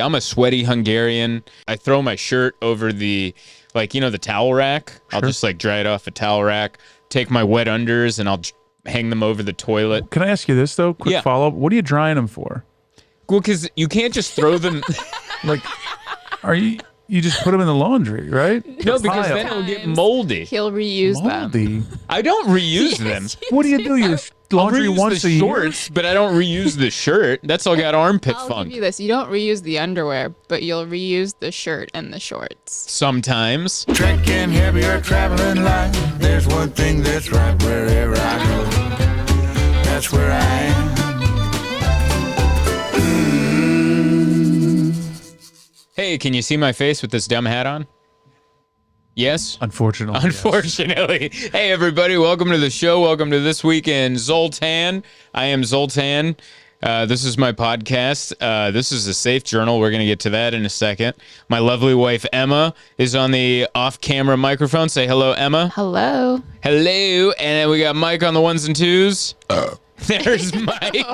I'm a sweaty Hungarian. I throw my shirt over the, the towel rack. Sure. I'll just dry it off a towel rack, take my wet unders, and I'll hang them over the toilet. Can I ask you this, though? Quick follow-up. What are you drying them for? Well, because you can't just throw them. You just put them in the laundry, right? No, because then it'll get moldy. He'll reuse them. I don't reuse them. What do you do? Your laundry once a year? Shorts, but I don't reuse the shirt. That's all got armpit I'll funk. give you this. You don't reuse the underwear, but you'll reuse the shirt and the shorts. Sometimes. Trekking heavier, traveling light. There's one thing that's right wherever I go. That's where I am. Hey, can you see my face with this dumb hat on? Yes? Unfortunately. Yes. Hey, everybody. Welcome to the show. Welcome to This Week in Zoltan. I am Zoltan. This is my podcast. This is a safe journal. We're going to get to that in a second. My lovely wife, Emma, is on the off-camera microphone. Say hello, Emma. Hello. Hello. And then we got Mike on the ones and twos. There's Mike.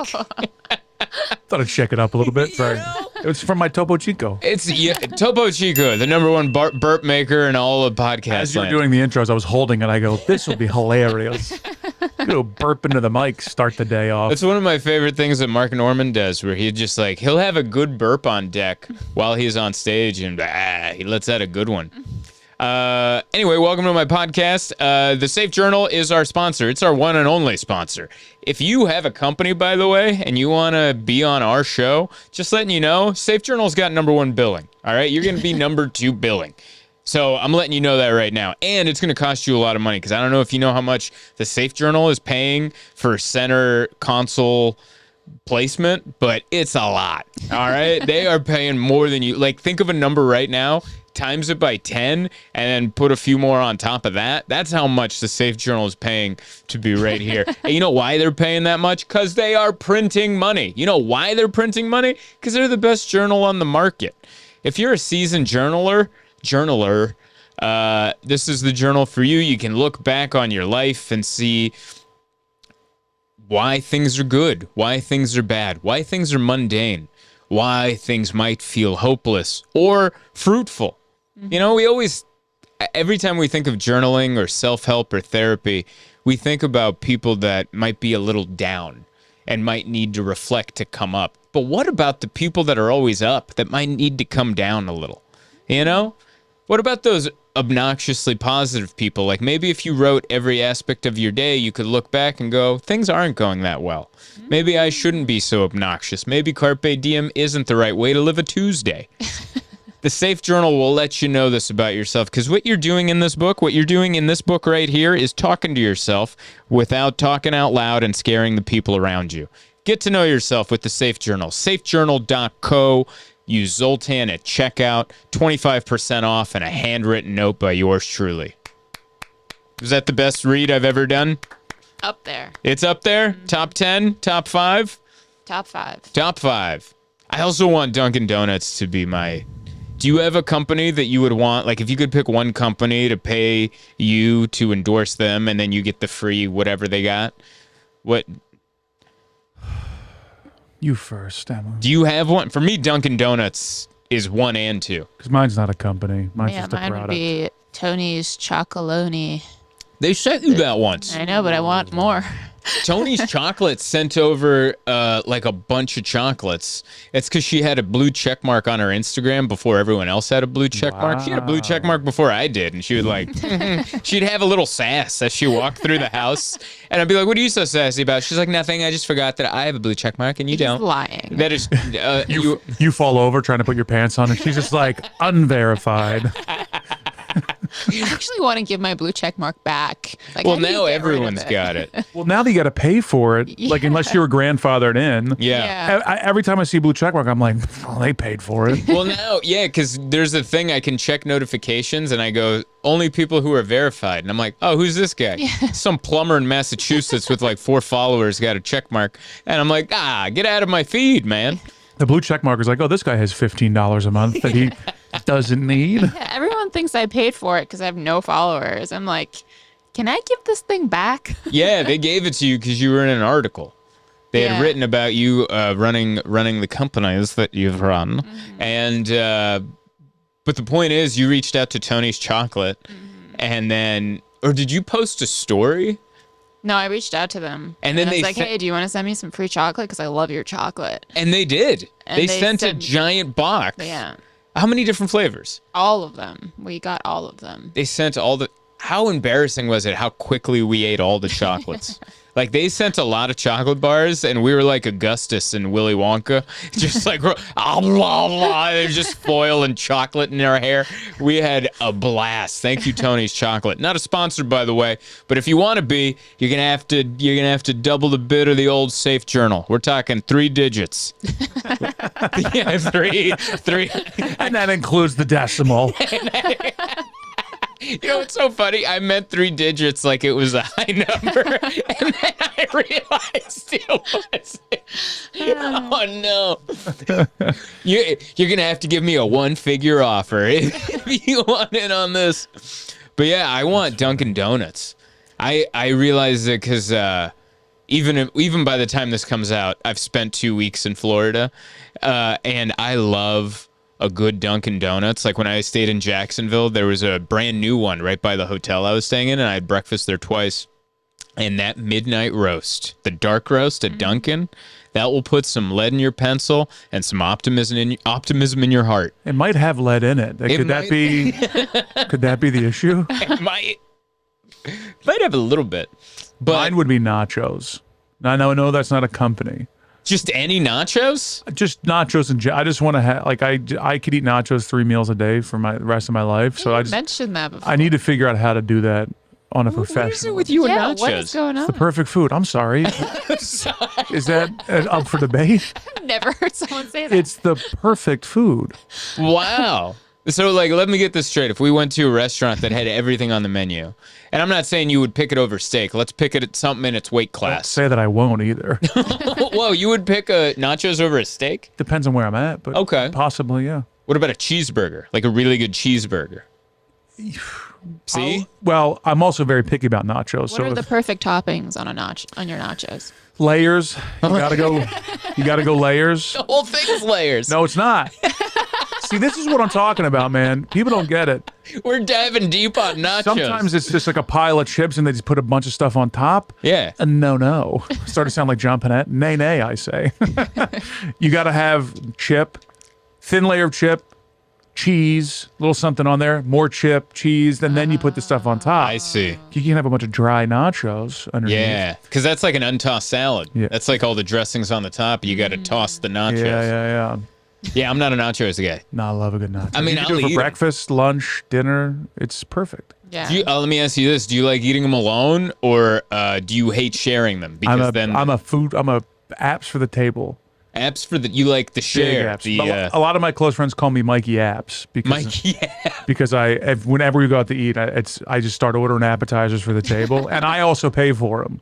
Thought I'd check it up a little bit. Sorry. It was from my Topo Chico. It's Topo Chico, the number one burp maker in all of podcasts. As you were doing the intros, I was holding it. I go, this will be hilarious. Burp into the mic, start the day off. It's one of my favorite things that Mark Norman does, where he just he'll have a good burp on deck while he's on stage, and he lets out a good one. Anyway, welcome to my podcast. The Safe Journal is our sponsor. It's our one and only sponsor. If you have a company, by the way, and you want to be on our show, just letting you know, Safe Journal's got number one billing. All right, you're going to be number two billing. So I'm letting you know that right now. And it's going to cost you a lot of money, because I don't know if you know how much the Safe Journal is paying for center console placement, but it's a lot. All right, they are paying more than you. Think of a number right now, times it by 10, and then put a few more on top of that. That's how much the Safe Journal is paying to be right here. And you know why they're paying that much? Because they are printing money. You know why they're printing money? Because they're the best journal on the market. If you're a seasoned journaler, this is the journal for you. You can look back on your life and see why things are good, why things are bad, why things are mundane, why things might feel hopeless or fruitful. You know, we always, every time we think of journaling or self-help or therapy, we think about people that might be a little down and might need to reflect to come up. But what about the people that are always up that might need to come down a little? You know? What about those obnoxiously positive people? Maybe if you wrote every aspect of your day, you could look back and go, things aren't going that well. Maybe I shouldn't be so obnoxious. Maybe Carpe Diem isn't the right way to live a Tuesday. The Safe Journal will let you know this about yourself, because what you're doing in this book right here is talking to yourself without talking out loud and scaring the people around you. Get to know yourself with the Safe Journal. safejournal.co. Use Zoltan at checkout, 25% off, and a handwritten note by yours truly. Is that the best read I've ever done? Up there. It's up there? Mm-hmm. Top 10? Top 5? Top 5. Top 5. I also want Dunkin' Donuts to be my... Do you have a company that you would want, if you could pick one company to pay you to endorse them and then you get the free whatever they got? What... You first, Emma. Do you have one? For me, Dunkin' Donuts is 1 and 2. Because mine's not a company. Mine's just a mine product. Would be Tony's Chocolonely. They sent you that once. I know, but I want more. Tony's Chocolate sent over a bunch of chocolates. It's because she had a blue check mark on her Instagram before everyone else had a blue check mark. She had a blue check mark before I did, and she would she'd have a little sass as she walked through the house, and I'd be like, "What are you so sassy about?" She's like, "Nothing. I just forgot that I have a blue check mark and you don't." Lying. That is you fall over trying to put your pants on, and she's just like unverified. I actually want to give my blue check mark back. Well, now everyone's got it. Well, now that you got to pay for it, unless you were grandfathered in. Yeah. Every time I see blue check mark, I'm like, well, they paid for it. Well, now, because there's a thing I can check notifications, and I go, only people who are verified. And I'm like, oh, who's this guy? Yeah. Some plumber in Massachusetts with 4 followers got a check mark. And I'm like, get out of my feed, man. The blue check mark is like, oh, this guy has $15 a month that he doesn't need. Yeah, everyone thinks I paid for it because I have no followers. I'm like, can I give this thing back? Yeah, they gave it to you because you were in an article. They had Yeah. written about you running the companies that you've run, and but the point is, you reached out to Tony's Chocolate, and then, or did you post a story? No, I reached out to them. And then I was they like, hey, do you want to send me some free chocolate? Because I love your chocolate. And they did. And They they sent a sent- giant box. Yeah. How many different flavors? All of them. We got all of them. They sent all the. How embarrassing was it? How quickly we ate all the chocolates. Like, they sent a lot of chocolate bars, and we were like Augustus and Willy Wonka, just like there's just foil and chocolate in our hair. We had a blast. Thank you, Tony's Chocolate. Not a sponsor, by the way, but if you want to be, you're gonna have to double the bid of the old Safe Journal. We're talking 3 digits. Yeah, three. And that includes the decimal. You know what's so funny? I meant 3 digits like it was a high number, and then I realized it wasn't. Oh no! You're gonna have to give me a 1-figure offer if you want in on this. But yeah, I want Dunkin' Donuts. I realize it because even by the time this comes out, I've spent 2 weeks in Florida, and I love a good Dunkin' Donuts. Like when I stayed in Jacksonville, there was a brand new one right by the hotel I was staying in, and I had breakfast there twice. And that midnight roast, the dark roast at Dunkin', that will put some lead in your pencil and some optimism in your heart. It might have lead in it. Could that be? Could that be the issue? It might have a little bit, but Mine would be nachos. No, that's not a company. just any nachos. Just nachos and I just want to have I could eat nachos 3 meals a day for the rest of my life. So You I just mentioned that before. I need to figure out how to do that on a What is it professional. with you and yeah, nachos? what is going on? The perfect food. I'm sorry. Is that up for debate? I've never heard someone say that. It's the perfect food. Wow. So, like, let me get this straight. If we went to a restaurant that had everything on the menu, and I'm not saying you would pick it over steak. Let's pick it at something in its weight class. Say that I won't either. Whoa, you would pick a nachos over a steak? Depends on where I'm at, but Okay. possibly, yeah. What about a cheeseburger? Like a really good cheeseburger? See? Well, I'm also very picky about nachos. What So are the if perfect toppings on on your nachos? layers, you gotta go layers. The whole thing's layers. No, it's not. See, this is what I'm talking about, man. People don't get it. We're diving deep on nachos. Sometimes it's just like a pile of chips and they just put a bunch of stuff on top. Yeah. No. Start to sound like John Panette. Nay, I say. You got to have chip, thin layer of chip, cheese, a little something on there, more chip, cheese, and then you put the stuff on top. I see. You can't have a bunch of dry nachos underneath. Yeah, because that's like an untossed salad. Yeah. That's like all the dressings on the top. You got to toss the nachos. Yeah. Yeah, I'm not a nachos guy. No, I love a good nacho. I mean, you can I'll do it eat for 'em. breakfast, lunch, dinner. It's perfect. Yeah. Let me ask you this: do you like eating them alone, or do you hate sharing them? Because I'm a apps for the table. apps for the you like the Big share. apps. The But a lot of my close friends call me Mikey Apps because Mike, yeah. because whenever we go out to eat, I just start ordering appetizers for the table, and I also pay for them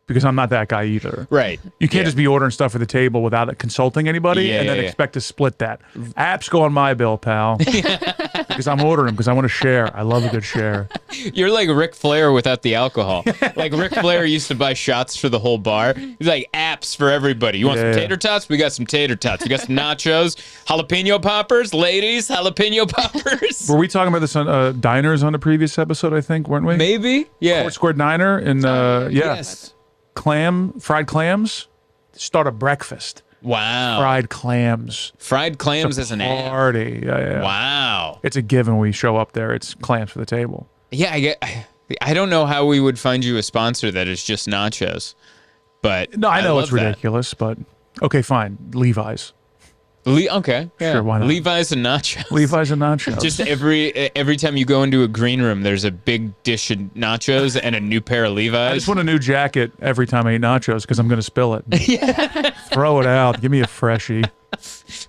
because I'm not that guy either. Right. You can't Yeah. just be ordering stuff for the table without consulting anybody Yeah, and then yeah. expect to split that. Apps go on my bill, pal. Because I'm ordering them because I want to share. I love a good share. You're like Ric Flair without the alcohol. Like Ric Flair used to buy shots for the whole bar. He's like apps for everybody. You want some Yeah. tater tots? We got some tater tots. We got some nachos, jalapeno poppers, ladies, jalapeno poppers. Were we talking about this on diners on the previous episode? I think weren't we? Maybe. Yeah. Court Square Diner in Yes. fried clams. Start a breakfast. Wow. Fried clams. Fried clams as an app. Party. Yeah. Wow. It's a given. We show up there. It's clams for the table. Yeah, I don't know how we would find you a sponsor that is just nachos, but No, I know love it's that. ridiculous, but okay, fine. Levi's. Okay, yeah. Sure, why not? Levi's and nachos. Levi's and nachos. Just every time you go into a green room, there's a big dish of nachos and a new pair of I Levi's. just want a new jacket every time I eat nachos because I'm going to spill it. Throw it out. Give me a freshie.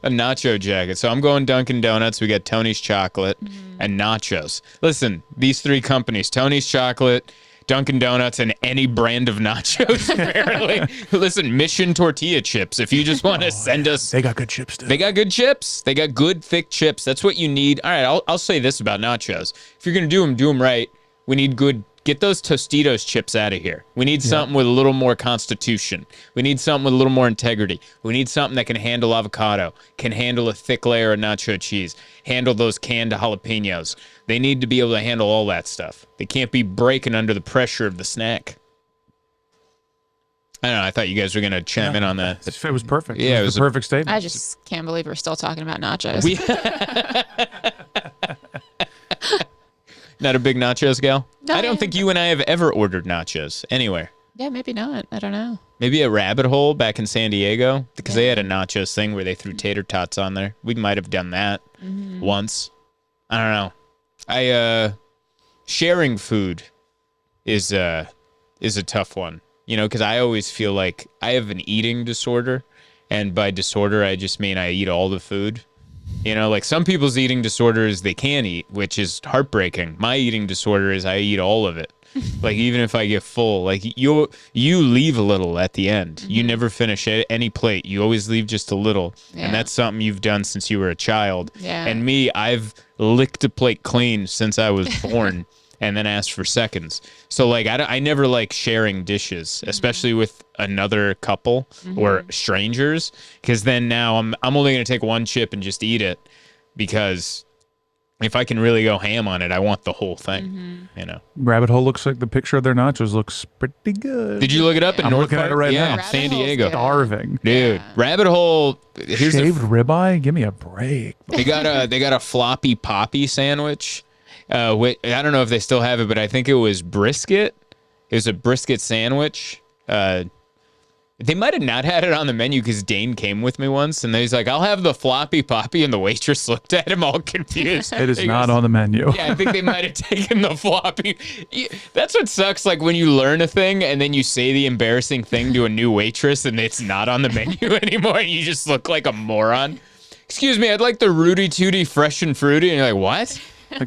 A nacho jacket. So I'm going Dunkin' Donuts. We got Tony's Chocolate and nachos. Listen, these 3 companies, Tony's Chocolate, Dunkin' Donuts, and any brand of nachos, apparently. Listen, Mission Tortilla Chips. If you just want to send us... They got good chips, too. They got good chips. They got good, thick chips. That's what you need. All right, I'll say this about nachos. If you're going to do them right. We need good get those Tostitos chips out of here. We need something with a little more constitution. We need something with a little more integrity. We need something that can handle avocado, can handle a thick layer of nacho cheese, handle those canned jalapenos. They need to be able to handle all that stuff. They can't be breaking under the pressure of the snack. I don't know. I thought you guys were going to chime in on that. It was perfect. Yeah, it was the perfect statement. I just can't believe we're still talking about nachos. Not a big nachos gal? No, I don't think you and I have ever ordered nachos anywhere. Yeah, maybe not. I don't know. Maybe a Rabbit Hole back in San Diego, because they had a nachos thing where they threw tater tots on there. We might have done that once. I don't know. Sharing food is a tough one. You know, because I always feel like I have an eating disorder, and by disorder, I just mean I eat all the food. You know, like some people's eating disorder is they can't eat, which is heartbreaking. My eating disorder is I eat all of it. Like, even if I get full, like you leave a little at the end. You never finish any plate. You always leave just a little. Yeah. And that's something you've done since you were a child. Yeah. And me, I've licked a plate clean since I was born. And then asked for seconds. So, like, I never like sharing dishes, especially with another couple or strangers, because then now I'm only going to take one chip and just eat it, because if I can really go ham on it, I want the whole thing, you know. Rabbit Hole looks like the picture of their nachos looks pretty good. Did you look it up in I'm North looking at it Park? right Yeah, now. San Rabbit Hole's Diego. good. Starving. Dude, Rabbit Hole, here's Shaved ribeye? Give me a break. they got a floppy poppy sandwich. I don't know if they still have it, but I think it was brisket. It was a brisket sandwich. They might have not had it on the menu because Dane came with me once, and he's like, "I'll have the floppy poppy," and the waitress looked at him all confused. It is He not goes, on the menu. Yeah, I think they might have taken the floppy. That's what sucks. Like when you learn a thing and then you say the embarrassing thing to a new waitress, and it's not on the menu anymore, and you just look like a moron. Excuse me, I'd like the Rudy Tooty fresh and fruity, and you're like, what?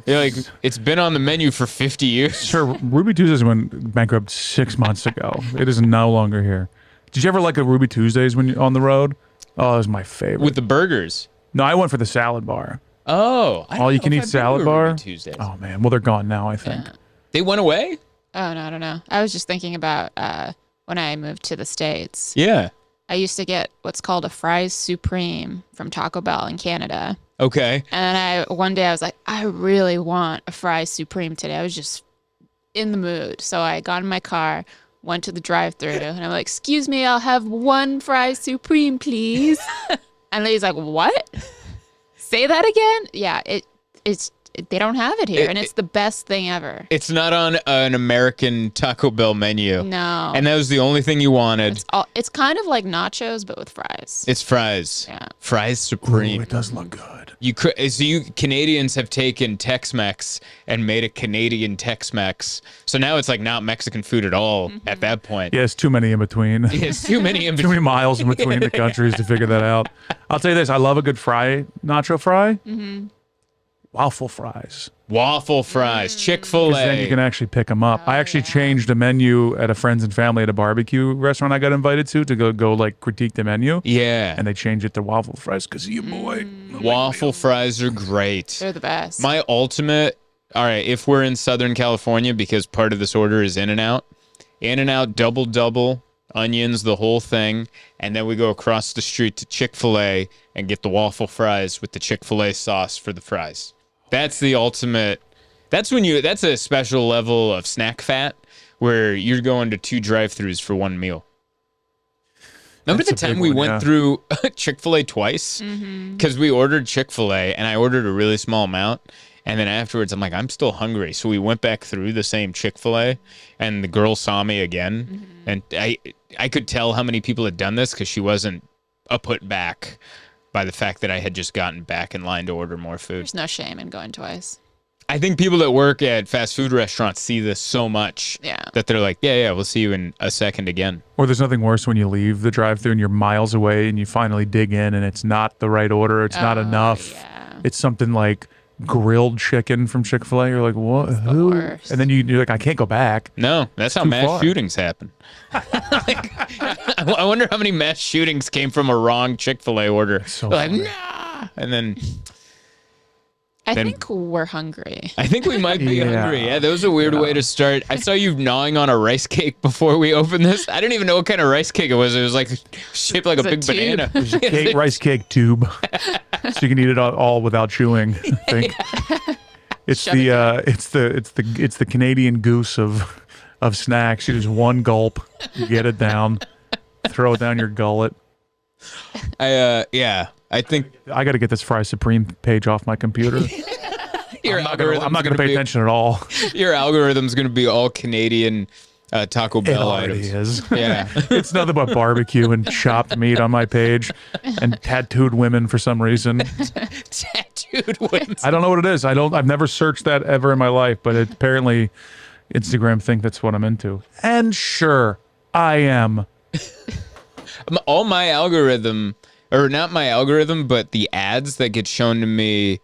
You're like, it's been on the menu for 50 years. Sure, Ruby Tuesdays went bankrupt 6 months ago. It is no longer here. Did you ever like a Ruby Tuesdays when you're on the road? Oh, it was my favorite. With the burgers. No, I went for the salad bar. Oh. I don't All you know can if eat I've been salad to a bar? Ruby Tuesdays. Oh, man. Well, they're gone now, I think. Yeah. They went away? Oh, no, I don't know. I was just thinking about when I moved to the States. Yeah. I used to get what's called a fries supreme from Taco Bell in Canada. Okay. And one day I was like, I really want a fries supreme today. I was just in the mood. So I got in my car, went to the drive-thru, and I'm like, excuse me, I'll have one fries supreme, please. And he's like, what? Say that again? Yeah, it's they don't have it here, and it's the best thing ever. It's not on an American Taco Bell menu. No. And that was the only thing you wanted. It's kind of like nachos, but with fries. It's fries. Yeah. Fries Supreme. Ooh, it does look good. You Canadians have taken Tex-Mex and made a Canadian Tex-Mex. So now it's like not Mexican food at all at that point. Yeah, it's too many in between. It's too many in Too between. many miles in between the countries to figure that out. I'll tell you this. I love a good nacho fry. Waffle fries. Waffle fries. 'Cause Chick-fil-A. then you can actually pick them up. I actually changed a menu at a friends and family at a barbecue restaurant I got invited to go like critique the menu. Yeah. And they changed it to waffle fries because you boy. Waffle fries are great. They're the best. My ultimate, all right, if we're in Southern California, because part of this order is In-N-Out, In-N-Out double, onions, the whole thing, and then we go across the street to Chick-fil-A and get the waffle fries with the Chick-fil-A sauce for the fries. That's the ultimate. That's a special level of snack fat where you're going to 2 drive-thrus for 1 meal. Remember That's the a big time we one, went yeah. through Chick-fil-A twice? Because we ordered Chick-fil-A and I ordered a really small amount. And then afterwards, I'm like, I'm still hungry. So we went back through the same Chick-fil-A and the girl saw me again. And I could tell how many people had done this because she wasn't put back by the fact that I had just gotten back in line to order more food. There's no shame in going twice. I think people that work at fast food restaurants see this so much that they're like, yeah, we'll see you in a second again. Or there's nothing worse when you leave the drive-thru and you're miles away and you finally dig in and it's not the right order. It's not enough. Yeah. It's something like grilled chicken from Chick-fil-A. You're like, what? Who? worst. And then you're like, I can't go back. No, that's how too mass far. shootings happen. I wonder how many mass shootings came from a wrong Chick-fil-A order. So They're like, funny. nah. And then I think we're hungry. I think we might be Yeah. hungry. Yeah, that was a weird way to start. I saw you gnawing on a rice cake before we opened this. I didn't even know what kind of rice cake it was. It was like shaped like a big tube. banana. Rice cake tube, so you can eat it all without chewing. I think it's Shove it it's the Canadian goose of snacks. You just one gulp, you get it down, throw it down your gullet. I think I got to get this Fry Supreme page off my computer. your I'm not going to pay attention at all. Your algorithm's going to be all Canadian Taco It Bell already items. is. Yeah. It's nothing but barbecue and chopped meat on my page, and tattooed women for some reason. Tattooed women. I don't know what it is. I've never searched that ever in my life, but apparently Instagram think that's what I'm into. And sure, I am. All my algorithm, or not my algorithm, but the ads that get shown to me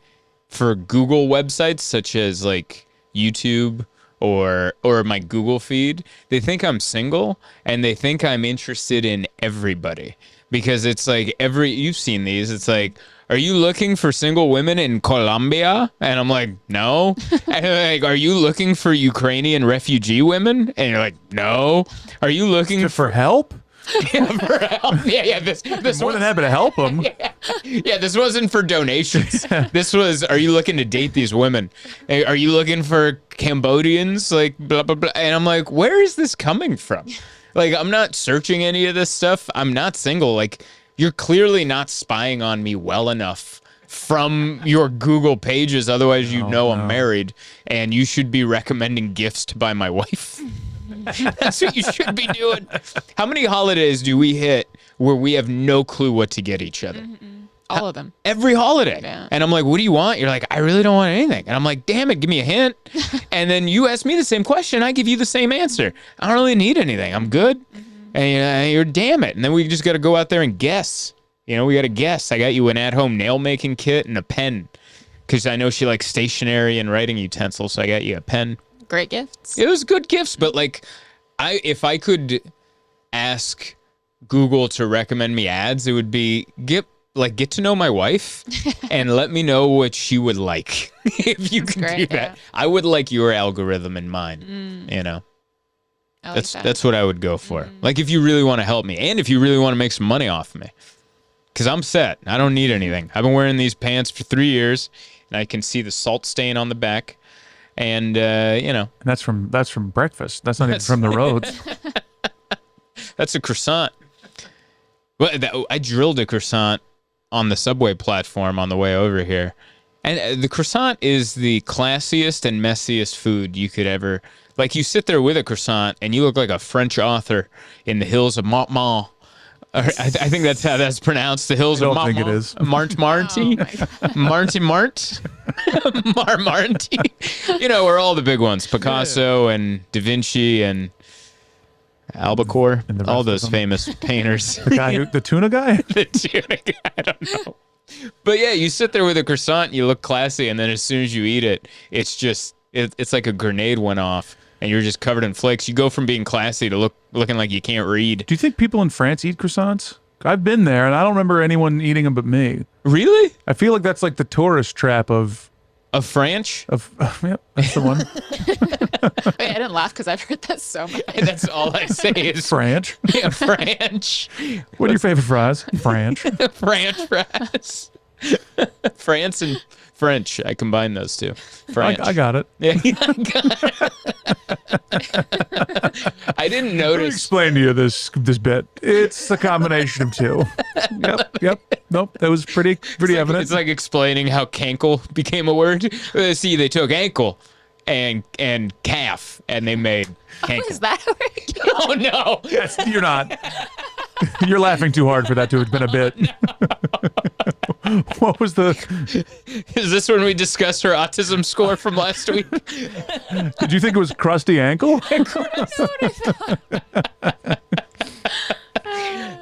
for Google websites such as like YouTube or my Google feed, they think I'm single and they think I'm interested in everybody, because it's like you've seen these. It's like, are you looking for single women in Colombia? And I'm like, no. And they're like, are you looking for Ukrainian refugee women? And you're like, no. Are you looking For help? Yeah, for help. Yeah. This More than happy to help them. Yeah, this wasn't for donations. This was, are you looking to date these women? Are you looking for Cambodians? Like, blah, blah, blah. And I'm like, where is this coming from? Like, I'm not searching any of this stuff. I'm not single. Like, you're clearly not spying on me well enough from your Google pages. Otherwise, you know I'm married, and you should be recommending gifts to buy my wife. That's what you should be doing. How many holidays do we hit where we have no clue what to get each other? All of them. Every holiday. Yeah. And I'm like, what do you want? You're like, I really don't want anything. And I'm like, damn it, give me a hint. And then you ask me the same question. I give you the same answer. I don't really need anything. I'm good. And you're damn it. And then we just got to go out there and guess. You know, we got to guess. I got you an at-home nail-making kit and a pen, because I know she likes stationery and writing utensils. So I got you a pen. Great gifts. It was good gifts, but like, if I could ask Google to recommend me ads, it would be get to know my wife and let me know what she would like. If you can great, do that, yeah. I would like your algorithm in mine. You know, I like that. that's what I would go for. Like, if you really want to help me, and if you really want to make some money off me, because I'm set. I don't need anything. I've been wearing these pants for 3 years, and I can see the salt stain on the back. And you know, And that's from breakfast. That's not even from the roads. that's a croissant. Well, I drilled a croissant on the subway platform on the way over here. And the croissant is the classiest and messiest food you could ever... Like, you sit there with a croissant, and you look like a French author in the hills of Montmont. I think that's how that's pronounced. The hills I of don't think Montmont. it is. Marty? Marty? You know, where all the big ones. Picasso and Da Vinci and Albacore. And the All rest of those them. famous painters. The tuna guy? The tuna guy, I don't know. But yeah, you sit there with a croissant, you look classy, and then as soon as you eat it, it's just, it's like a grenade went off, and you're just covered in flakes. You go from being classy to looking like you can't read. Do you think people in France eat croissants? I've been there, and I don't remember anyone eating them but me. Really? I feel like that's like the tourist trap of French? Yep, that's the one. Wait, I didn't laugh because I've heard that so much. That's all I say is French. yeah, French. What are your favorite fries? French. French fries. France and French. I combine those two. French. I got it. Yeah, I didn't Let me notice. explain to you this bit. It's a combination of two. Yep. Nope, that was pretty evident. It's like explaining how cankle became a word. See, they took ankle and calf, and they made cankle. Is that where it came? Oh no! Yes, you're not. You're laughing too hard for that to have been a bit. What was the? Is this when we discussed her autism score from last week? Did you think it was crusty ankle?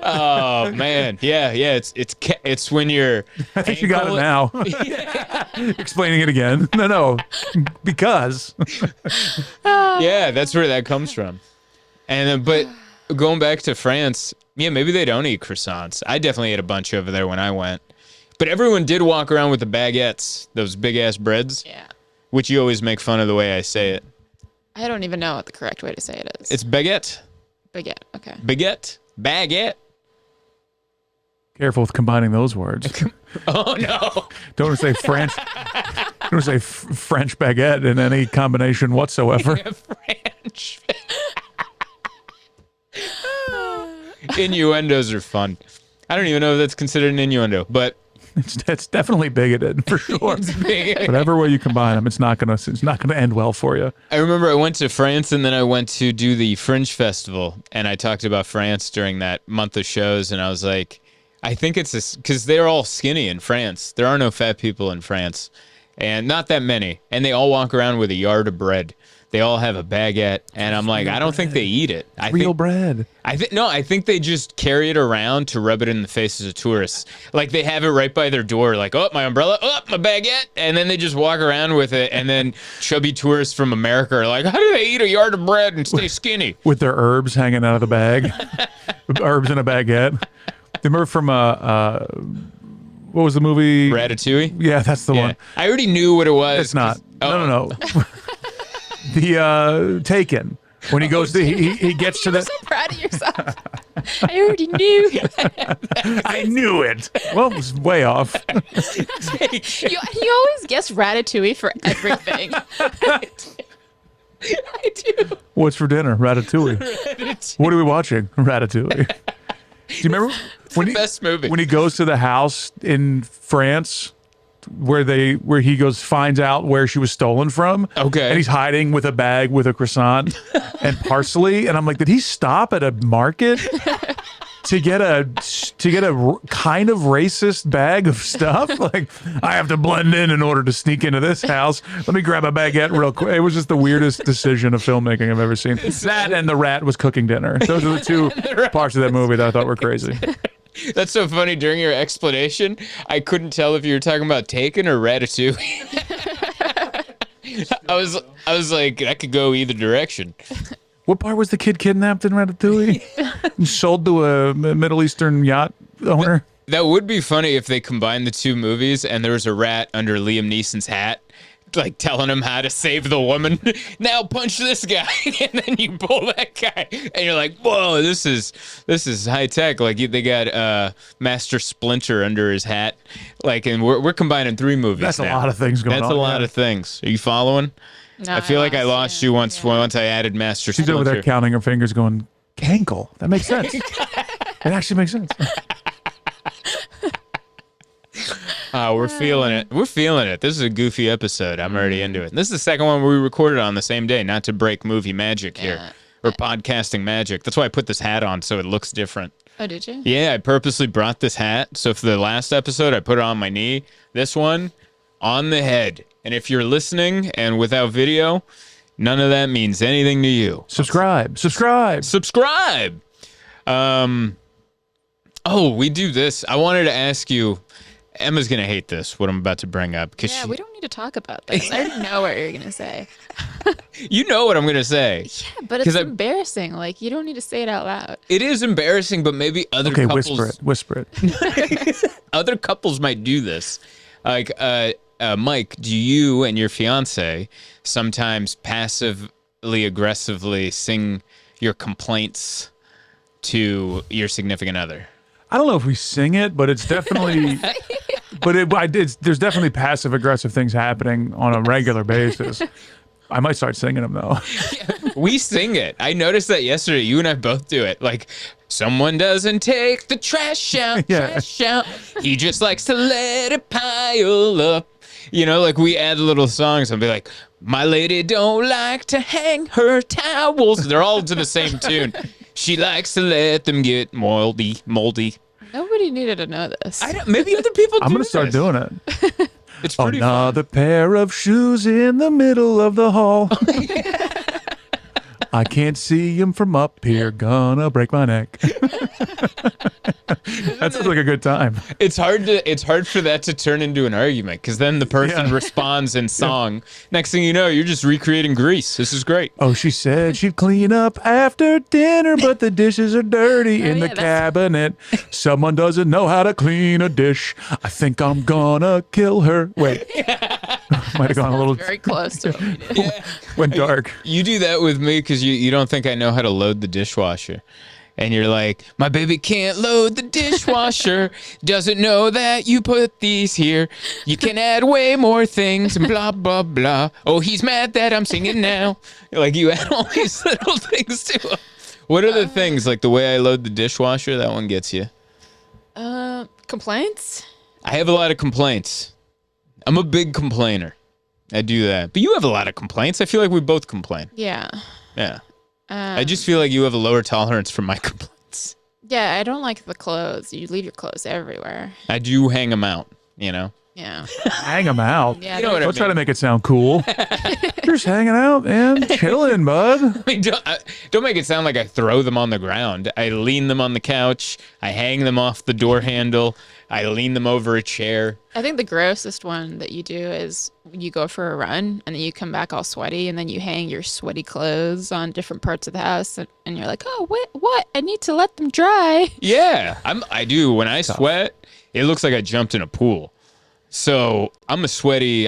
Oh man, yeah. It's when you're. I think you got it now. Explaining it again. No, because Yeah, that's where that comes from. And then, but going back to France, yeah, maybe they don't eat croissants. I definitely ate a bunch over there when I went. But everyone did walk around with the baguettes, those big ass breads, Yeah. which you always make fun of the way I say it. I don't even know what the correct way to say it is. It's baguette, baguette. Okay. baguette, baguette. Careful with combining those words. Oh no! Don't want to say French. Don't want to say French baguette in any combination whatsoever. French. Innuendos are fun. I don't even know if that's considered an innuendo, but It's definitely bigoted for sure. it's big. Whatever way you combine them, it's not gonna end well for you. I remember I went to France and then I went to do the Fringe Festival, and I talked about France during that month of shows, and I was like, I think it's because they're all skinny in France. There are no fat people in France, and not that many, and they all walk around with a yard of bread. They all have a baguette, and I'm like, I don't think they eat it. Real bread. I think they just carry it around to rub it in the faces of tourists. Like they have it right by their door, like, oh, my umbrella, oh, my baguette, and then they just walk around with it, and then chubby tourists from America are like, how do they eat a yard of bread and stay skinny? With their herbs hanging out of the bag. Herbs in a baguette. Remember from what was the movie? Ratatouille? Yeah, that's the one. I already knew what it was. It's not. Oh. No. The Taken. When he goes to, he gets to I'm the. so proud of yourself. I already knew. I knew it. Well, it was way off. You always guess Ratatouille for everything. I do. What's for dinner? Ratatouille. What are we watching? Ratatouille. Do you remember Best movie. when he goes to the house in France where he finds out where she was stolen from? Okay. And he's hiding with a bag with a croissant and parsley, and I'm like, did he stop at a market to get a kind of racist bag of stuff? Like, I have to blend in order to sneak into this house. Let me grab a baguette real quick. It was just the weirdest decision of filmmaking I've ever seen. That and the rat was cooking dinner. Those are the two parts of that movie that I thought were crazy. That's so funny. During your explanation, I couldn't tell if you were talking about Taken or Ratatouille. I was like, that could go either direction. What part was the kid kidnapped in Ratatouille? And sold to a Middle Eastern yacht owner? That would be funny if they combined the two movies and there was a rat under Liam Neeson's hat, like telling him how to save the woman. Now punch this guy, and then you pull that guy, and you're like, whoa, this is high tech. Like they got Master Splinter under his hat, like, and we're combining three movies. That's now. a lot of things going on. That's a lot of things. Are you following? No, I feel like I lost you once I added Master She's Splinter. over there counting her fingers going, Gankle. That makes sense. It actually makes sense. We're feeling it. We're feeling it. This is a goofy episode. I'm already into it. This is the second one we recorded on the same day, not to break movie magic here or podcasting magic. That's why I put this hat on so it looks different. Oh, did you? Yeah, I purposely brought this hat. So for the last episode, I put it on my knee. This one on the head. And if you're listening and without video, none of that means anything to you. Subscribe. We do this. I wanted to ask you. Emma's going to hate this, what I'm about to bring up. Yeah, we don't need to talk about this. I already know what you're going to say. You know what I'm going to say. Yeah, but it's embarrassing. Like, you don't need to say it out loud. It is embarrassing, but maybe other couples... whisper it. Other couples might do this. Like, Mike, do you and your fiance sometimes passively, aggressively sing your complaints to your significant other? I don't know if we sing it, but it's definitely... there's definitely passive aggressive things happening on a regular basis. I might start singing them though. We sing it. I noticed that yesterday. You and I both do it. Like, someone doesn't take the trash out. Trash out. He just likes to let it pile up. You know, like we add little songs and be like, my lady don't like to hang her towels. They're all to the same tune. She likes to let them get moldy. Nobody needed to know this. Maybe other people do. I'm going to start doing it. It's pretty Another pair of shoes in the middle of the hall. I can't see him from up here. Gonna break my neck. That sounds like a good time. It's hard for that to turn into an argument because then the person responds in song. Next thing you know, you're just recreating Grease. This is great. Oh, she said she'd clean up after dinner, but the dishes are dirty in the cabinet. Someone doesn't know how to clean a dish. I think I'm gonna kill her. Wait. Might have gone a little Very close to what we did. went dark. You do that with me because you don't think I know how to load the dishwasher. And you're like, my baby can't load the dishwasher, doesn't know that you put these here. You can add way more things and blah, blah, blah. Oh, he's mad that I'm singing now. Like, you add all these little things to him. What are the things? Like the way I load the dishwasher, that one gets you. Complaints? I have a lot of complaints. I'm a big complainer. I do that. But you have a lot of complaints. I feel like we both complain. Yeah. Yeah. I just feel like you have a lower tolerance for my complaints. Yeah, I don't like the clothes. You leave your clothes everywhere. I do hang them out, you know? Yeah. Hang them out. Yeah. You know what I Don't try mean. to make it sound cool. You're just hanging out, man. Chilling, bud. I mean, don't make it sound like I throw them on the ground. I lean them on the couch. I hang them off the door handle. I lean them over a chair. I think the grossest one that you do is you go for a run and then you come back all sweaty and then you hang your sweaty clothes on different parts of the house and you're like, oh, what? I need to let them dry. Yeah, I do. When I sweat, it looks like I jumped in a pool. So I'm a sweaty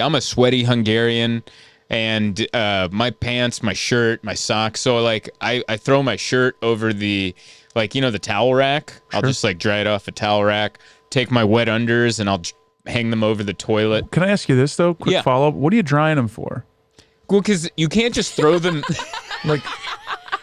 Hungarian, and my pants, my shirt, my socks. So like I throw my shirt over the, like, you know, the towel rack. I'll just like dry it off a towel rack. Take my wet unders and I'll hang them over the toilet. Can I ask you this, though? Quick follow-up. What are you drying them for? Well, because you can't just throw them. Like,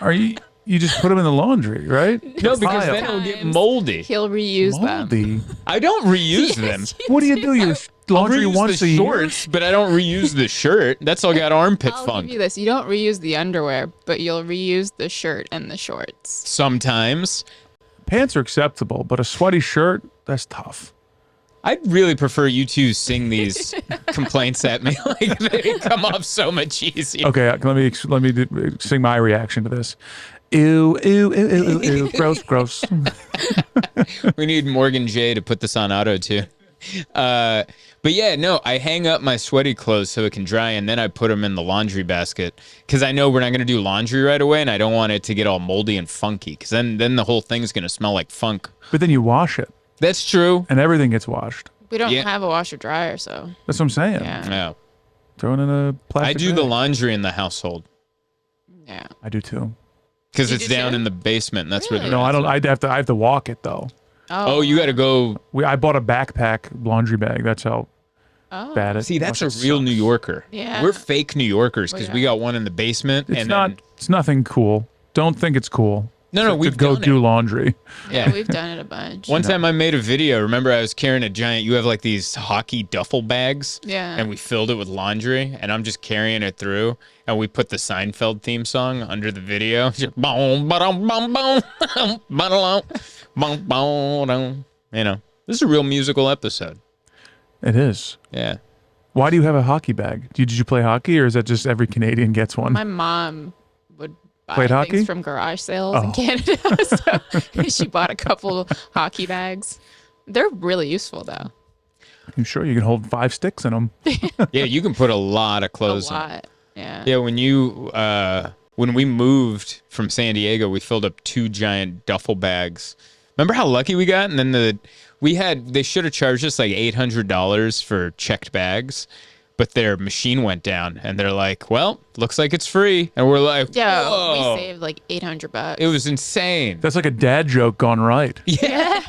are you just put them in the laundry, right? No, because File. then it'll get moldy. He'll reuse them. Moldy. I don't reuse them. What do you do? Your I'll laundry reuse once the a year? shorts, but I don't reuse the shirt. That's all got armpit I'll funk. give you this. You don't reuse the underwear, but you'll reuse the shirt and the shorts. Sometimes. Pants are acceptable, but a sweaty shirt, that's tough. I'd really prefer you two sing these complaints at me. Like, they come off so much easier. Okay, let me sing my reaction to this. Ew, ew, ew, ew, ew, ew. Gross, gross. We need Morgan J to put this on auto too. But yeah, no, I hang up my sweaty clothes so it can dry, and then I put them in the laundry basket because I know we're not going to do laundry right away, and I don't want it to get all moldy and funky because then the whole thing's going to smell like funk. But then you wash it, That's true. and everything gets washed. We don't Yeah. have a washer dryer, so That's what I'm saying. yeah. Yeah. Throw it in a plastic I do the bag. laundry in the household Yeah. I do too. because You it's do down too? in the basement. And that's where Really? the No, I don't. I have to walk it though. Oh, you got to go. I bought a backpack laundry bag. That's how Oh. bad it. See, that's a fucking real sucks. New Yorker. Yeah. We're fake New Yorkers because We we are. got one in the basement. It's and not. Then, It's nothing cool. Don't think it's cool. no, to we've go done do it. laundry. Yeah, we've done it a bunch. One time I made a video. Remember, I was carrying a giant. You have like these hockey duffel bags. Yeah. And we filled it with laundry, and I'm just carrying it through. And we put the Seinfeld theme song under the video. Just boom, ba-dum, bum, bum, ba-da-lum, bum, ba-dum. You know, this is a real musical episode. It is. Yeah. Why do you have a hockey bag? Did you play hockey, or is that just every Canadian gets one? My mom would buy Played things hockey? from garage sales in Oh. Canada, so she bought a couple hockey bags. They're really useful, though. I'm sure you can hold 5 sticks in them. Yeah, you can put a lot of A clothes in. lot. Yeah. Yeah, when we moved from San Diego, we filled up 2 giant duffel bags. Remember how lucky we got? And then they should have charged us like $800 for checked bags, but their machine went down, and they're like, "Well, looks like it's free," and we're like, Yeah, "Whoa!" we saved like $800. It was insane. That's like a dad joke gone right. Yeah,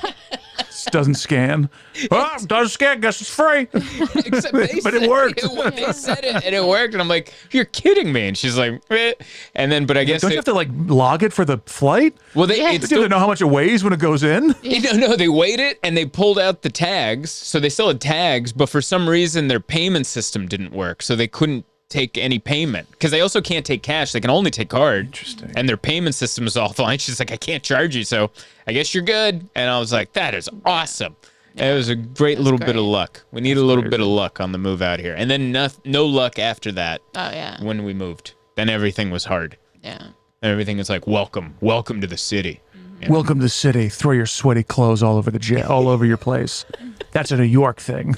This doesn't scan. Oh, doesn't scan. Guess it's free. except they But it said worked. They said it, and it worked, and I'm like, "You're kidding me!" And she's like, "Eh." And then, but I guess Don't you have to like log it for the flight? well, Yeah. it's Do you have to know how much it weighs when it goes in? No, they weighed it and they pulled out the tags. So they still had tags, but for some reason their payment system didn't work. So they couldn't take any payment because they also can't take cash. They can only take card. Interesting. And their payment system is all fine. She's like, I can't charge you. So I guess you're good. And I was like, that is awesome. And it was a great little bit of great. luck. We need a little bit of luck on the move out here. And then no luck after that Oh, yeah. when we moved. Then everything was hard. Yeah. And everything is like, welcome to the city. Welcome to the city. Throw your sweaty clothes all over all over your place. That's a New York thing.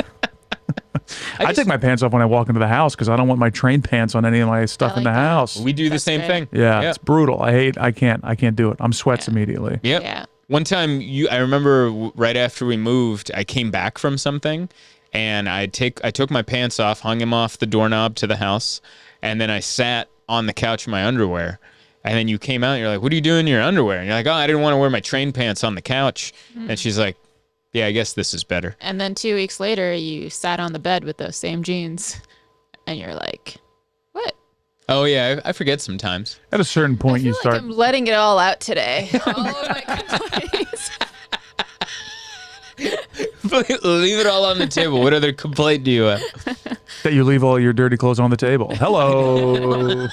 I take my pants off when I walk into the house because I don't want my train pants on any of my stuff in the house. We do the same thing. Yeah, it's brutal. I can't do it. I'm sweats immediately. Yep. Yeah. One time, I remember right after we moved, I came back from something, and I took my pants off, hung them off the doorknob to the house, and then I sat on the couch in my underwear. And then you came out and you're like, what are you doing in your underwear? And you're like, oh, I didn't want to wear my train pants on the couch. And she's like, yeah, I guess this is better. And then 2 weeks later, you sat on the bed with those same jeans, and you're like, what? Oh, yeah, I forget sometimes. At a certain point, I feel you start. like I'm letting it all out today. All of my complaints. Leave it all on the table. What other complaint do you have? That you leave all your dirty clothes on the table. Hello.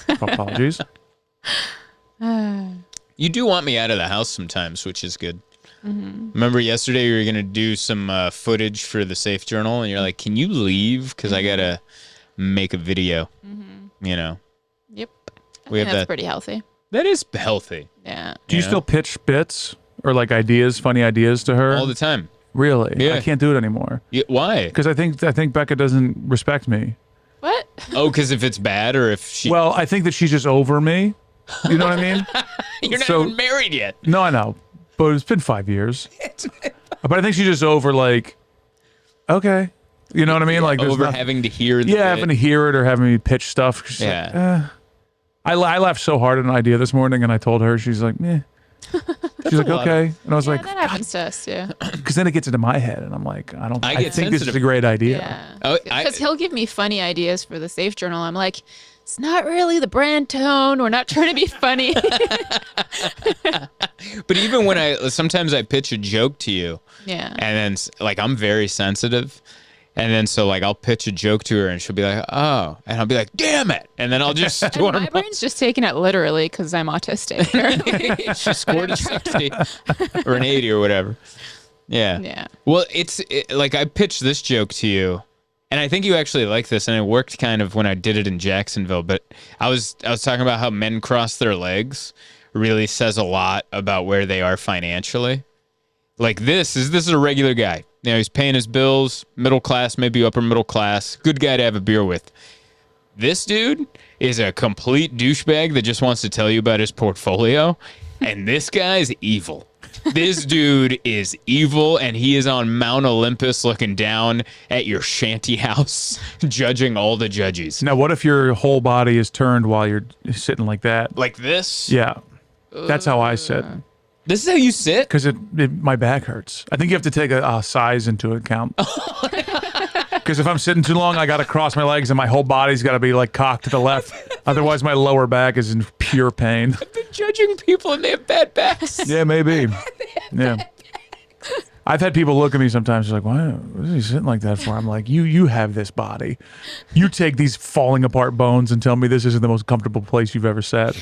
Apologies. You do want me out of the house sometimes, which is good. Remember yesterday you were going to do some footage for the Safe Journal, and you're like, can you leave? Because I got to make a video, you know. Yep. We have That's that. pretty healthy. That is healthy. Yeah. Do you still pitch bits or like ideas, funny ideas to her? All the time. Really? Yeah. I can't do it anymore. Yeah, why? Because I think Becca doesn't respect me. What? Oh, because if it's bad or if she... Well, I think that she's just over me. You know what I mean? You're not so- even married yet. No, I know. But it's been 5 years. But I think she's just over like, okay. You know what I mean? Like there's Over nothing- having to hear the having to hear it or having me pitch stuff. She's Yeah. like, I laughed so hard at an idea this morning, and I told her, she's like, meh. She's like, okay. And I was like, That happens to us too. because then it gets into my head, and I'm like, I get think this is sensitive. a great idea. Yeah. Oh, Because he'll give me funny ideas for the Safe Journal. I'm like, it's not really the brand tone. We're not trying to be funny. But even when sometimes I pitch a joke to you, Yeah. and then like I'm very sensitive, and then so like I'll pitch a joke to her, and she'll be like, oh, and I'll be like, damn it, and then I'll just And storm. my brain's just taking it literally because I'm autistic. She scored a 60 or an 80 or whatever. Yeah. Yeah. Well, like I pitched this joke to you, and I think you actually like this, and it worked kind of when I did it in Jacksonville. But I was talking about how men cross their legs really says a lot about where they are financially. Like this is a regular guy. You know, he's paying his bills, middle class, maybe upper middle class, good guy to have a beer with. This dude is a complete douchebag that just wants to tell you about his portfolio, and this guy's evil. This dude is evil, and he is on Mount Olympus looking down at your shanty house, judging all the judges. Now, what if your whole body is turned while you're sitting like that? Like this? Yeah. That's how I sit. This is how you sit? Because my back hurts. I think you have to take a size into account. Because if I'm sitting too long, I got to cross my legs and my whole body's got to be like cocked to the left. Otherwise, my lower back is in pure pain. I've been judging people and they have bad backs. Yeah, maybe. Yeah. I've had people look at me sometimes like, why what is he sitting like that for? I'm like, you have this body. You take these falling apart bones and tell me this isn't the most comfortable place you've ever sat.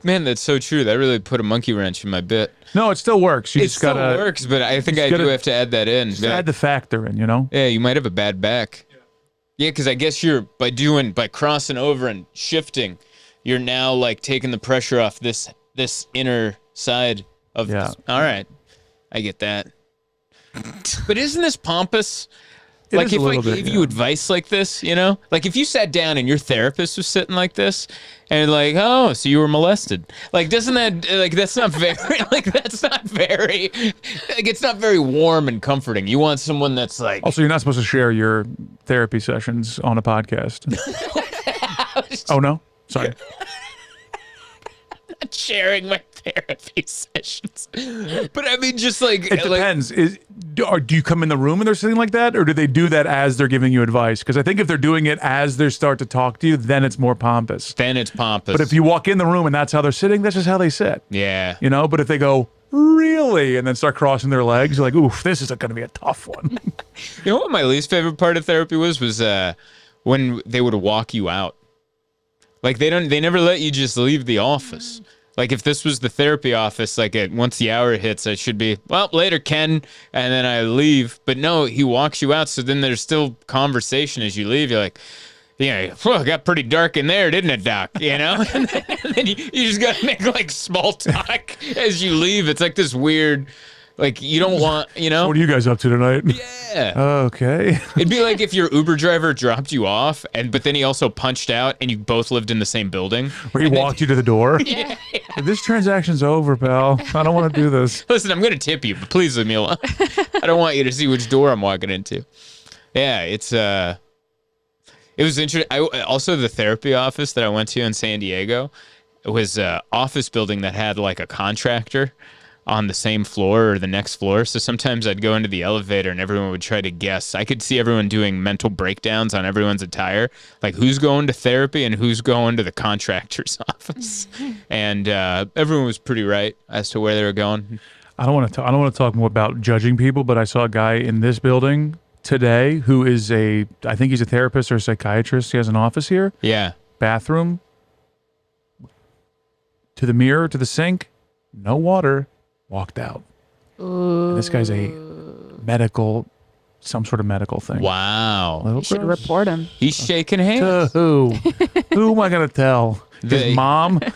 Man, that's so true. That really put a monkey wrench in my bit. No, it still works. You It just still gotta works, but I think I do have to add that in. just Be like, add the factor in, you know? yeah, you might have a bad back. Yeah, because I guess you're by crossing over and shifting, you're now like taking the pressure off this inner side of. Yeah. This. All right, I get that. But isn't this pompous? It Like is a if I little bit, gave yeah. you advice like this, you know, like if you sat down and your therapist was sitting like this, and like, oh, so you were molested. Like, doesn't that like that's not very like that's not very like it's not very warm and comforting. You want someone that's like. Also, you're not supposed to share your therapy sessions on a podcast. Oh, no? Sorry. Sharing my therapy sessions, but I mean, just like It depends. Do you come in the room and they're sitting like that, or do they do that as they're giving you advice? Because I think if they're doing it as they start to talk to you, then it's more pompous. then it's pompous. But if you walk in the room and that's how they're sitting, that's just how they sit. yeah, You know, but if they go, really, and then start crossing their legs, you're like, oof, this is going to be a tough one. you know what my least favorite part of therapy was when they would walk you out. Like they never let you just leave the office. Like if this was the therapy office, like once the hour hits, I should be, well, later, Ken, and then I leave. But no, he walks you out. So then there's still conversation as you leave. You're like, yeah, well, it got pretty dark in there, didn't it, Doc? You know? And then you just got to make like small talk as you leave. It's like this weird, like you don't want, you know? What are you guys up to tonight? Yeah. Okay. It'd be like if your Uber driver dropped you off, but then he also punched out and you both lived in the same building. Where he walked you to the door. Yeah. This transaction's over, pal. I don't want to do this. Listen, I'm going to tip you, but please leave me alone. I don't want you to see which door I'm walking into. Yeah, it was interesting. Also, the therapy office that I went to in San Diego, it was an office building that had like a contractor on the same floor or the next floor. So sometimes I'd go into the elevator and everyone would try to guess. I could see everyone doing mental breakdowns on everyone's attire, like who's going to therapy and who's going to the contractor's office. And everyone was pretty right as to where they were going. I don't want to talk more about judging people, but I saw a guy in this building today who is I think he's a therapist or a psychiatrist. He has an office here. Yeah. Bathroom. To the mirror, to the sink. No water. Walked out. And this guy's some sort of medical thing. Wow. Little You should gross. report him. He's shaking hands. To who? Who am I going to tell? They- His mom? I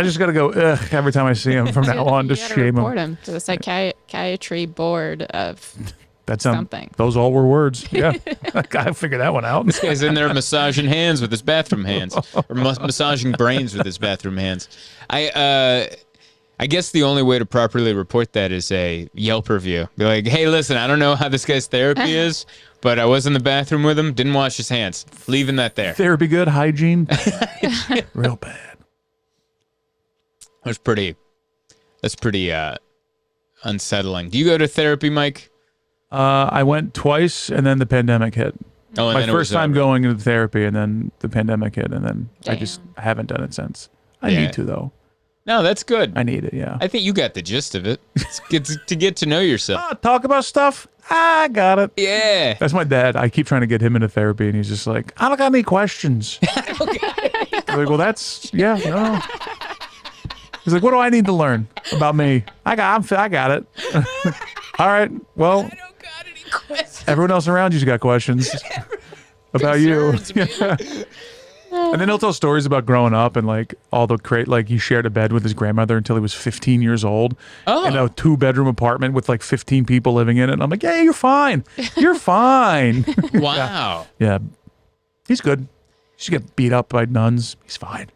just got to go, ugh, every time I see him from now on, You just gotta shame report him. him to the psychiatry board of That's something. Those all were words. Yeah. I got to figure that one out. This guy's in there massaging hands with his bathroom hands, or massaging brains with his bathroom hands. I guess the only way to properly report that is a Yelp review. Be like, hey, listen, I don't know how this guy's therapy is, but I was in the bathroom with him, didn't wash his hands. Leaving that there. Therapy good, hygiene. Real bad. That's pretty unsettling. Do you go to therapy, Mike? I went twice, and then the pandemic hit. Oh, and My then it first was time over. going into therapy, and then the pandemic hit, and then I just Damn. haven't done it since. I Yeah. need to, though. No, that's good. I need it, yeah. I think you got the gist of it. It's good to get to know yourself. Talk about stuff? I got it. Yeah. That's my dad. I keep trying to get him into therapy, and he's just like, I don't got any questions. I'm like, well, no. He's like, what do I need to learn about me? I got it. All right, well, I don't got any questions. everyone else around you's got questions about you. Concerns me. And then he'll tell stories about growing up and like all the like he shared a bed with his grandmother until he was 15 years old. Oh. In a 2-bedroom apartment with like 15 people living in it. And I'm like, yeah, you're fine. You're fine. Wow. Yeah. He's good. He should get beat up by nuns. He's fine.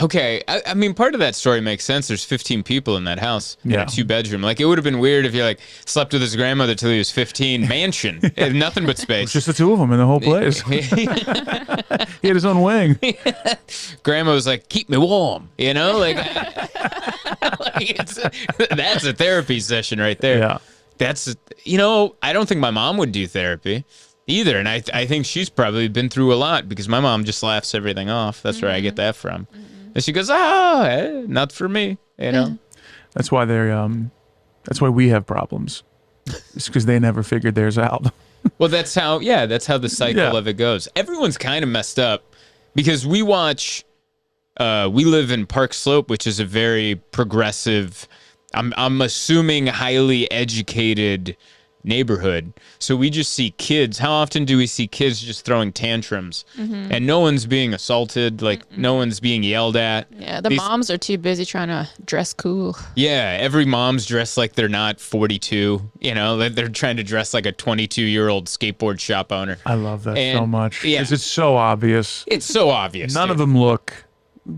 Okay, I mean, part of that story makes sense. There's 15 people in that house in Yeah. a 2-bedroom. Like, it would have been weird if you like slept with his grandmother till he was 15. Mansion, It had nothing but space. It's just the two of them in the whole place. He had his own wing. Grandma was like, "Keep me warm," you know, like, that's a therapy session right there. Yeah. That's I don't think my mom would do therapy either, and I think she's probably been through a lot because my mom just laughs everything off. That's where I get that from. And she goes, not for me, you know. That's why that's why we have problems. It's because they never figured theirs out. Well, that's how the cycle Yeah. of it goes. Everyone's kind of messed up because we live in Park Slope, which is a very progressive, I'm assuming highly educated neighborhood. So we just see kids. How often do we see kids just throwing tantrums and no one's being assaulted, like no one's being yelled at? Yeah, the These- moms are too busy trying to dress cool. Yeah, every mom's dressed like they're not 42. You know, they're trying to dress like a 22-year-old skateboard shop owner. I love that so And- much. yeah. Because it's so obvious. It's so obvious. None dude. of them look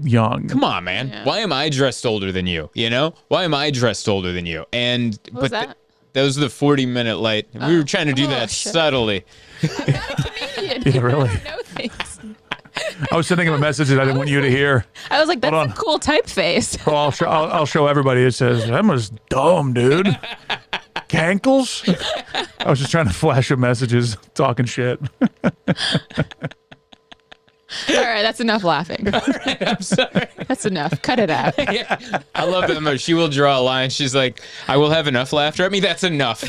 young. Come on, man. Yeah. Why am I dressed older than you? You know? Why am I dressed older than you? And What was that? that was the 40-minute light. We were trying to do that shit. subtly. Yeah, really. No thanks. I was sending him a message that I didn't want you to hear. I was like, that's Hold a on. cool typeface. Well, I'll show everybody. It says, Emma's dumb, dude. Cankles? I was just trying to flash him messages, talking shit. All right, that's enough laughing. I'm sorry. That's enough. Cut it out. Yeah. I love that. She will draw a line. She's like, I will have enough laughter at me. That's enough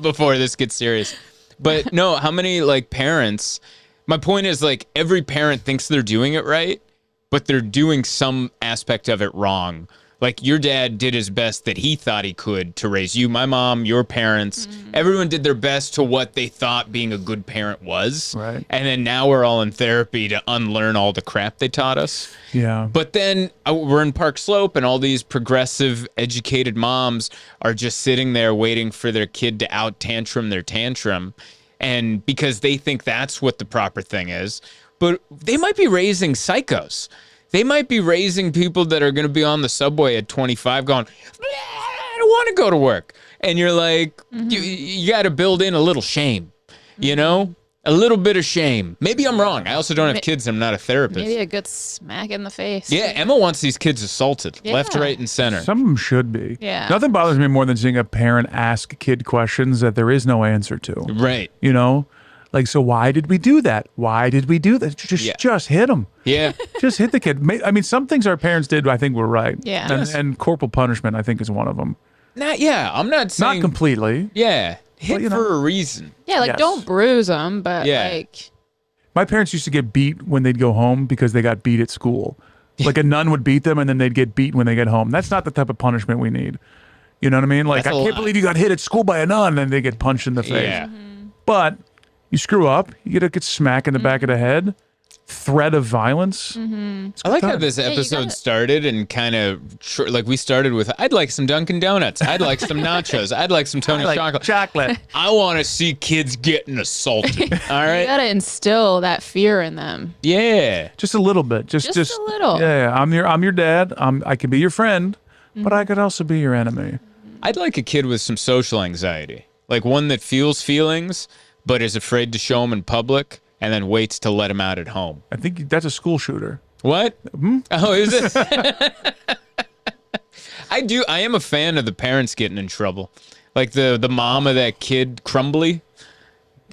before this gets serious. But no, how many like parents, my point is like every parent thinks they're doing it right, but they're doing some aspect of it wrong. Like, your dad did his best that he thought he could to raise you, my mom, your parents. Everyone did their best to what they thought being a good parent was. Right. And then now we're all in therapy to unlearn all the crap they taught us. Yeah. But then we're in Park Slope, and all these progressive, educated moms are just sitting there waiting for their kid to out-tantrum their tantrum, and because they think that's what the proper thing is. But they might be raising psychos. They might be raising people that are going to be on the subway at 25 going, I don't want to go to work. And you're like, you got to build in a little shame, you know? A little bit of shame. Maybe I'm wrong. I also don't have kids. I'm not a therapist. Maybe a good smack in the face. Yeah, Emma wants these kids assaulted, left, Yeah. right, and center. Some of them should be. Yeah. Nothing bothers me more than seeing a parent ask a kid questions that there is no answer to. Right. You know? Like, so why did we do that? Why did we do that? Just hit them. Yeah. Just hit the kid. I mean, some things our parents did, I think, were right. Yeah. And, Yes. and corporal punishment, I think, is one of them. I'm not saying. Not completely. Yeah. Hit you know. for a reason. Yeah, like Yes. don't bruise them, but Yeah. like My parents used to get beat when they'd go home because they got beat at school. Like a nun would beat them and then they'd get beat when they get home. That's not the type of punishment we need. You know what I mean? Like, That's I a can't lot. believe you got hit at school by a nun and then they get punched in the face. Yeah. But you screw up, you get smack in the back of the head, threat of violence. I like how time. this you episode gotta- started and kind of like we started with, I'd like some Dunkin' Donuts. I'd like some nachos. I'd like some Tony chocolate. chocolate. I want to see kids getting assaulted. All you right. gotta instill that fear in them. Yeah. Just a little bit. Just a little. Yeah, I'm your dad. I could be your friend, but I could also be your enemy. I'd like a kid with some social anxiety, like one that feels feelings but is afraid to show them in public and then waits to let them out at home. I think that's a school shooter. What? Oh, is it? I am a fan of the parents getting in trouble. Like the mom of that kid, Crumbly,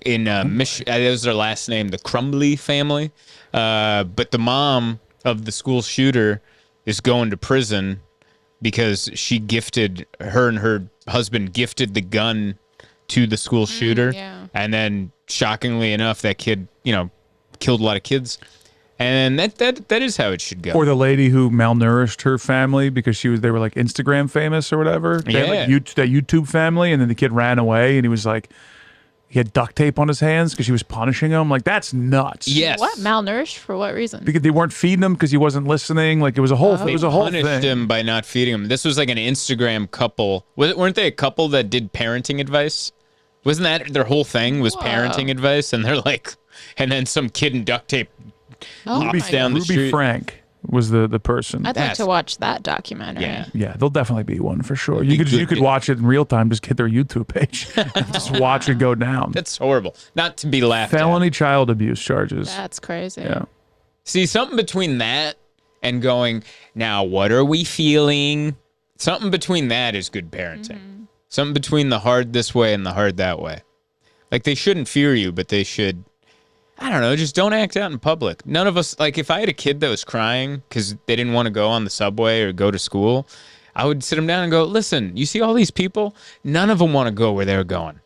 in Michigan. That was their last name, the Crumbly family. But the mom of the school shooter is going to prison because her and her husband gifted the gun to the school shooter. yeah. And then, shockingly enough, that kid, killed a lot of kids. And that is how it should go. Or the lady who malnourished her family because they were like Instagram famous or whatever. They had, Yeah. that YouTube family, and then the kid ran away, and he had duct tape on his hands because she was punishing him. Like, that's nuts. Yes. What? Malnourished for what reason? Because they weren't feeding him because he wasn't listening. Like, it was a whole. It was a whole punished thing. him by not feeding him. This was like an Instagram couple. Weren't they a couple that did parenting advice? Wasn't that their whole thing was parenting advice? And they're like, and then some kid in duct tape Oh my hops down God. the Ruby street. Frank was the person. I'd like That's- to watch that documentary. Yeah. Yeah, there'll definitely be one for sure. You good. could watch it in real time. Just hit their YouTube page. Just watch it go down. That's horrible. Not to be laughed at. Felony child abuse charges. That's crazy. Yeah. See, something between that and going, now what are we feeling? Something between that is good parenting. Something between the hard this way and the hard that way. Like, they shouldn't fear you, but they should, I don't know, just don't act out in public. None of us, like, if I had a kid that was crying because they didn't want to go on the subway or go to school, I would sit them down and go, listen, you see all these people? None of them want to go where they're going.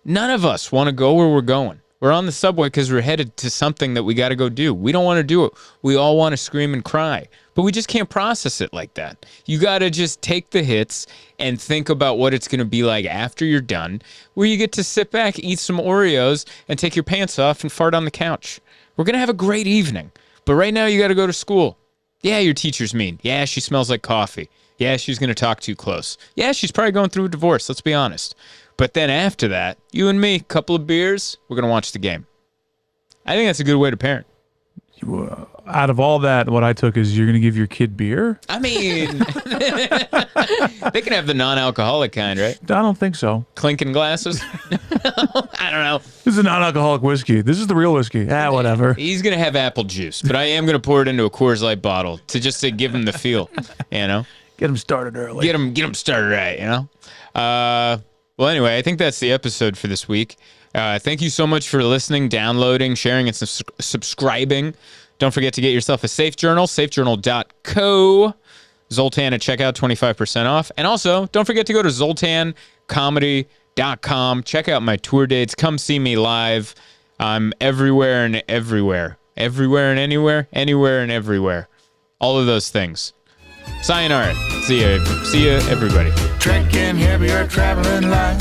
None of us want to go where we're going. We're on the subway because we're headed to something that we got to go do. We don't want to do it. We all want to scream and cry, but we just can't process it like that. You got to just take the hits and think about what it's going to be like after you're done, where you get to sit back, eat some Oreos, and take your pants off and fart on the couch. We're going to have a great evening, but right now you got to go to school. Yeah, your teacher's mean. Yeah, she smells like coffee. Yeah, she's going to talk too close. Yeah, she's probably going through a divorce, let's be honest. But then after that, you and me, couple of beers, we're going to watch the game. I think that's a good way to parent. Out of all that, what I took is you're going to give your kid beer? I mean, they can have the non-alcoholic kind, right? I don't think so. Clinking glasses. I don't know. This is a non-alcoholic whiskey. This is the real whiskey. Whatever. He's going to have apple juice, but I am going to pour it into a Coors Light bottle to give him the feel, Get him started early. Get him started right, Well, anyway, I think that's the episode for this week. Thank you so much for listening, downloading, sharing, and subscribing. Don't forget to get yourself a Safe Journal, safejournal.co. Zoltan at checkout, 25% off. And also, don't forget to go to zoltancomedy.com. Check out my tour dates. Come see me live. I'm everywhere and everywhere. Everywhere and anywhere. Anywhere and everywhere. All of those things. Sayonara. See ya, everybody. Trekking heavy or traveling light.